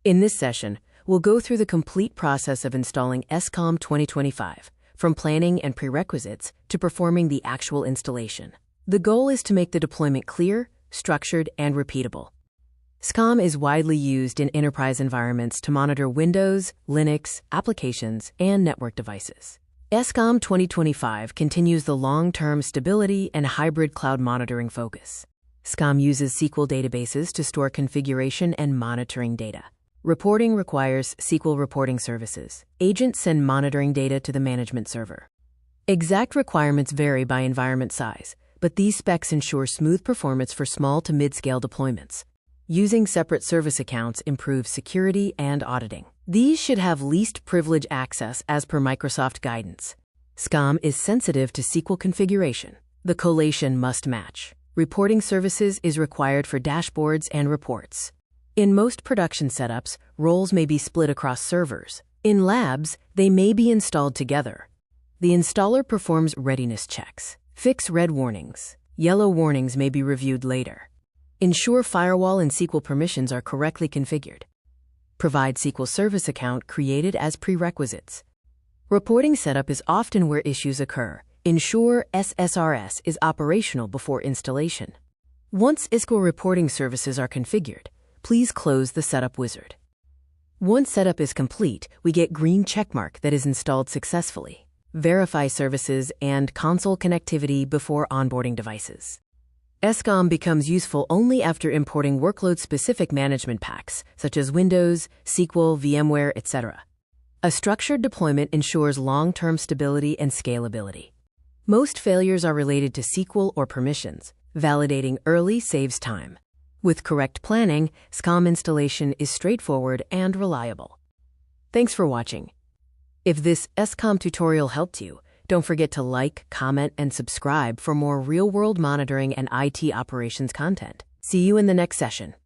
In this session, we'll go through the complete process of installing SCOM 2025, from planning and prerequisites to performing the actual installation. The goal is to make the deployment clear, structured, and repeatable. SCOM is widely used in enterprise environments to monitor Windows, Linux, applications, and network devices. SCOM 2025 continues the long-term stability and hybrid cloud monitoring focus. SCOM uses SQL databases to store configuration and monitoring data. Reporting requires SQL reporting services. Agents send monitoring data to the management server. Exact requirements vary by environment size, but these specs ensure smooth performance for small to mid-scale deployments. Using separate service accounts improves security and auditing. These should have least privilege access as per Microsoft guidance. SCOM is sensitive to SQL configuration. The collation must match. Reporting services is required for dashboards and reports. In most production setups, roles may be split across servers. In labs, they may be installed together. The installer performs readiness checks. Fix red warnings. Yellow warnings may be reviewed later. Ensure firewall and SQL permissions are correctly configured. Provide SQL service account created as prerequisites. Reporting setup is often where issues occur. Ensure SSRS is operational before installation. Once SQL reporting services are configured, please close the setup wizard. Once setup is complete, we get green checkmark that is installed successfully. Verify services and console connectivity before onboarding devices. SCOM becomes useful only after importing workload-specific management packs, such as Windows, SQL, VMware, etc. A structured deployment ensures long-term stability and scalability. Most failures are related to SQL or permissions. Validating early saves time. With correct planning, SCOM installation is straightforward and reliable. Thanks for watching. If this SCOM tutorial helped you, don't forget to like, comment, and subscribe for more real-world monitoring and IT operations content. See you in the next session.